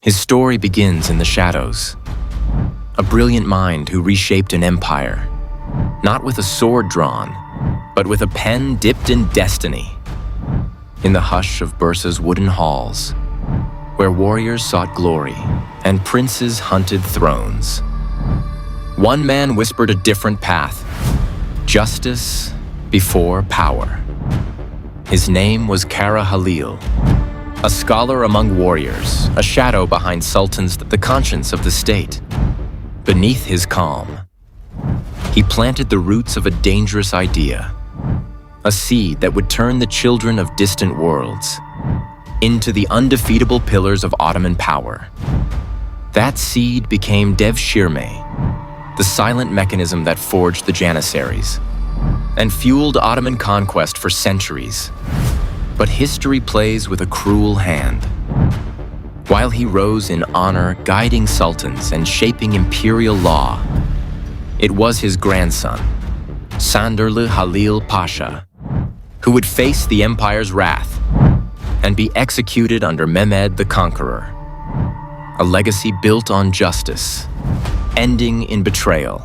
His story begins in the shadows. A brilliant mind who reshaped an empire, not with a sword drawn, but with a pen dipped in destiny. In the hush of Bursa's wooden halls, where warriors sought glory and princes hunted thrones, one man whispered a different path: justice before power. His name was Kara Halil, a scholar among warriors, a shadow behind sultans, the conscience of the state. Beneath his calm, he planted the roots of a dangerous idea, a seed that would turn the children of distant worlds into the undefeatable pillars of Ottoman power. That seed became 𝐇𝐢𝐬𝐭𝐨𝐫𝐢𝐜𝐚𝐥, the silent mechanism that forged the Janissaries and fueled Ottoman conquest for centuries. But history plays with a cruel hand. While he rose in honor, guiding sultans and shaping imperial law, it was his grandson, Halil Pasha, who would face the empire's wrath and be executed under Mehmed the Conqueror. A legacy built on justice, ending in betrayal.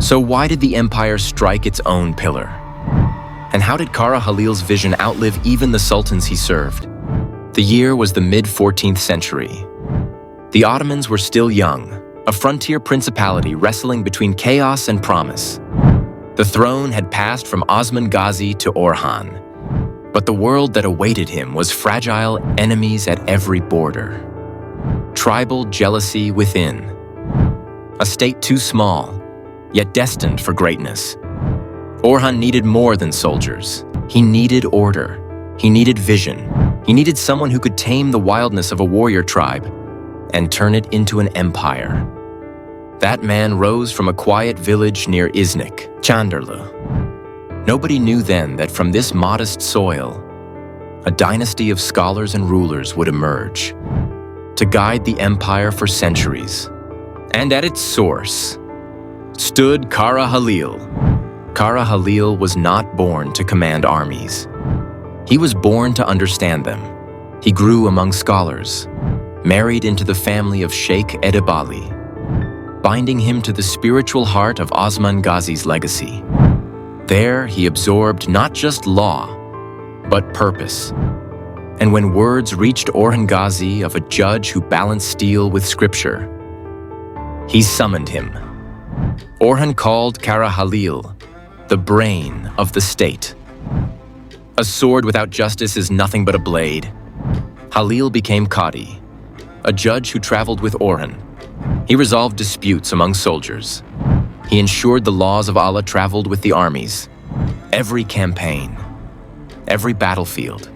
So why did the empire strike its own pillar? And how did Kara Halil's vision outlive even the sultans he served? The year was the mid-14th century. The Ottomans were still young, a frontier principality wrestling between chaos and promise. The throne had passed from Osman Ghazi to Orhan, but the world that awaited him was fragile, enemies at every border. Tribal jealousy within. A state too small, yet destined for greatness. Orhan needed more than soldiers. He needed order. He needed vision. He needed someone who could tame the wildness of a warrior tribe and turn it into an empire. That man rose from a quiet village near Iznik, 𝐶anderlu. Nobody knew then that from this modest soil, a dynasty of scholars and rulers would emerge to guide the empire for centuries. And at its source stood Kara Halil. Kara Halil was not born to command armies. He was born to understand them. He grew among scholars, married into the family of Sheikh Edebali, binding him to the spiritual heart of Osman Ghazi's legacy. There, he absorbed not just law, but purpose. And when words reached Orhan Ghazi of a judge who balanced steel with scripture, he summoned him. Orhan called Kara Halil the brain of the state. A sword without justice is nothing but a blade. Halil became Qadi, a judge who traveled with Orhan. He resolved disputes among soldiers. He ensured the laws of Allah traveled with the armies. Every campaign, every battlefield,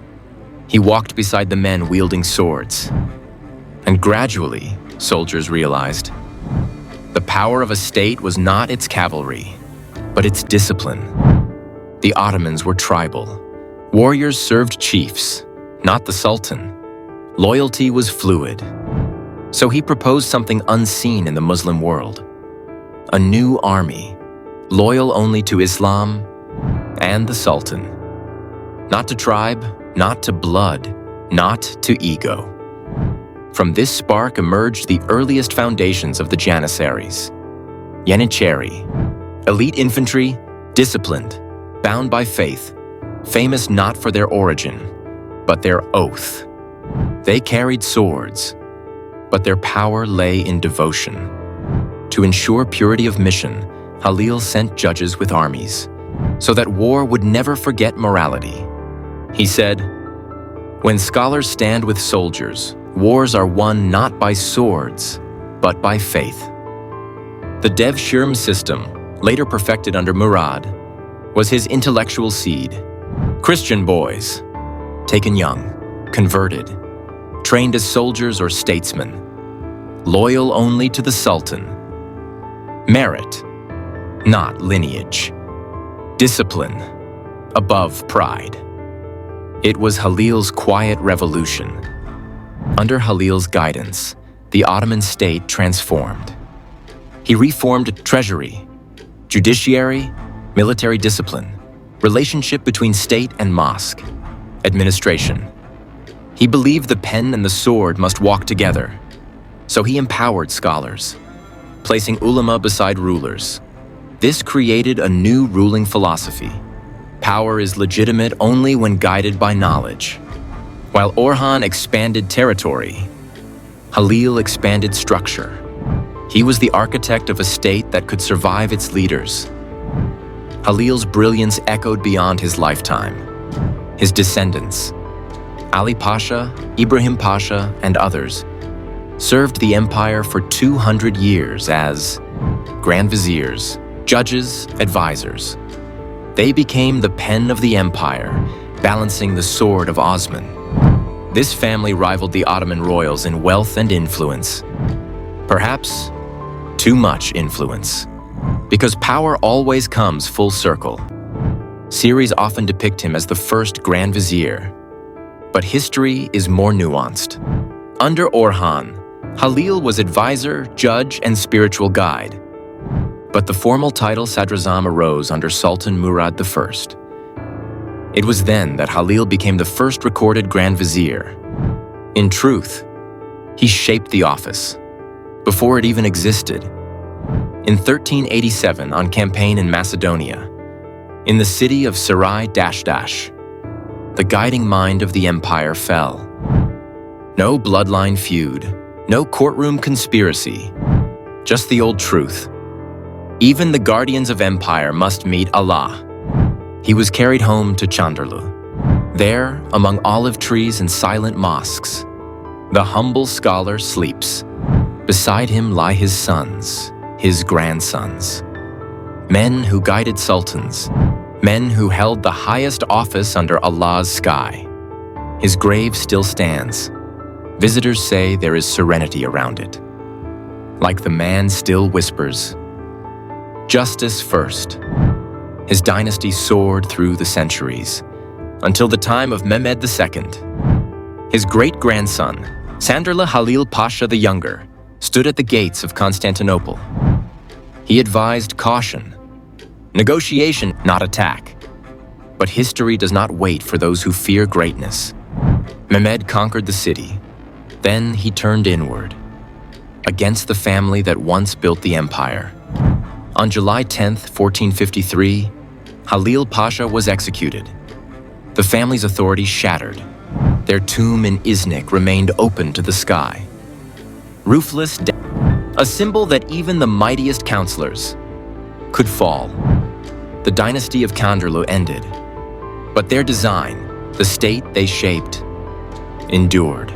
he walked beside the men wielding swords. And gradually, soldiers realized, the power of a state was not its cavalry, but its discipline. The Ottomans were tribal. Warriors served chiefs, not the sultan. Loyalty was fluid. So he proposed something unseen in the Muslim world. A new army, loyal only to Islam and the sultan. Not to tribe, not to blood, not to ego. From this spark emerged the earliest foundations of the Janissaries. Janissary, elite infantry, disciplined, bound by faith, famous not for their origin, but their oath. They carried swords, but their power lay in devotion. To ensure purity of mission, Halil sent judges with armies, so that war would never forget morality. He said, "When scholars stand with soldiers, wars are won not by swords, but by faith." The 𝐇𝐢𝐬𝐭𝐨𝐫𝐢𝐜𝐴 system, later perfected under Murad, was his intellectual seed. Christian boys, taken young, converted, trained as soldiers or statesmen, loyal only to the sultan. Merit, not lineage. Discipline, above pride. It was Halil's quiet revolution. Under Halil's guidance, the Ottoman state transformed. He reformed treasury, judiciary, military discipline, relationship between state and mosque, administration. He believed the pen and the sword must walk together, so he empowered scholars, placing ulama beside rulers. This created a new ruling philosophy. Power is legitimate only when guided by knowledge. While Orhan expanded territory, Halil expanded structure. He was the architect of a state that could survive its leaders. Halil's brilliance echoed beyond his lifetime. His descendants, Ali Pasha, Ibrahim Pasha, and others, served the empire for 200 years as Grand Viziers, judges, advisors. They became the pen of the empire, balancing the sword of Osman. This family rivaled the Ottoman royals in wealth and influence. Perhaps too much influence, because power always comes full circle. Series often depict him as the first Grand Vizier, but history is more nuanced. Under Orhan, Halil was advisor, judge, and spiritual guide. But the formal title Sadrazam arose under Sultan Murad I. It was then that Halil became the first recorded Grand Vizier. In truth, he shaped the office before it even existed. In 1387, on campaign in Macedonia, in the city of Sarai the guiding mind of the empire fell. No bloodline feud, no courtroom conspiracy, just the old truth. Even the guardians of empire must meet Allah. He was carried home to Chandarlu. There, among olive trees and silent mosques, the humble scholar sleeps. Beside him lie his sons, his grandsons. Men who guided sultans, men who held the highest office under Allah's sky. His grave still stands. Visitors say there is serenity around it. Like the man still whispers, "Justice first." His dynasty soared through the centuries, until the time of Mehmed II. His great-grandson, Sanderli Halil Pasha the Younger, stood at the gates of Constantinople. He advised caution, negotiation, not attack. But history does not wait for those who fear greatness. Mehmed conquered the city. Then he turned inward, against the family that once built the empire. On July 10, 1453, Halil Pasha was executed. The family's authority shattered. Their tomb in Iznik remained open to the sky. Roofless death, a symbol that even the mightiest counselors could fall. The dynasty of Chandarlu ended, but their design, the state they shaped, endured.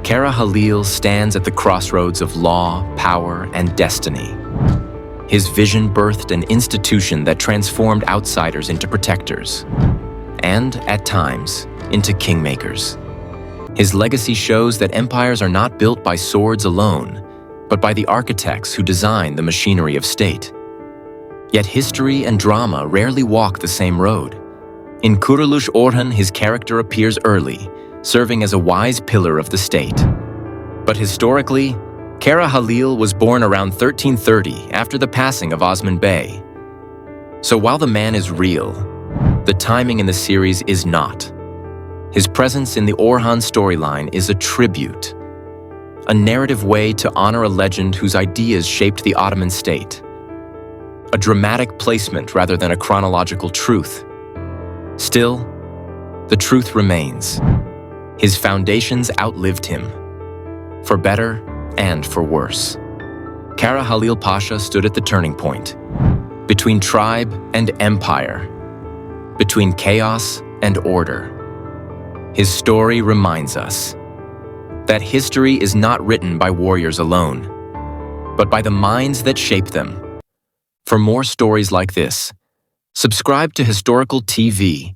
Kara Halil stands at the crossroads of law, power, and destiny. His vision birthed an institution that transformed outsiders into protectors, and, at times, into kingmakers. His legacy shows that empires are not built by swords alone, but by the architects who design the machinery of state. Yet history and drama rarely walk the same road. In Kuruluş Orhan, his character appears early, serving as a wise pillar of the state. But historically, Kara Halil was born around 1330 after the passing of Osman Bey. So while the man is real, the timing in the series is not. His presence in the Orhan storyline is a tribute, a narrative way to honor a legend whose ideas shaped the Ottoman state. A dramatic placement rather than a chronological truth. Still, the truth remains. His foundations outlived him, for better and for worse. Kara Halil Pasha stood at the turning point, between tribe and empire, between chaos and order. His story reminds us that history is not written by warriors alone, but by the minds that shape them. For more stories like this, subscribe to Historical TV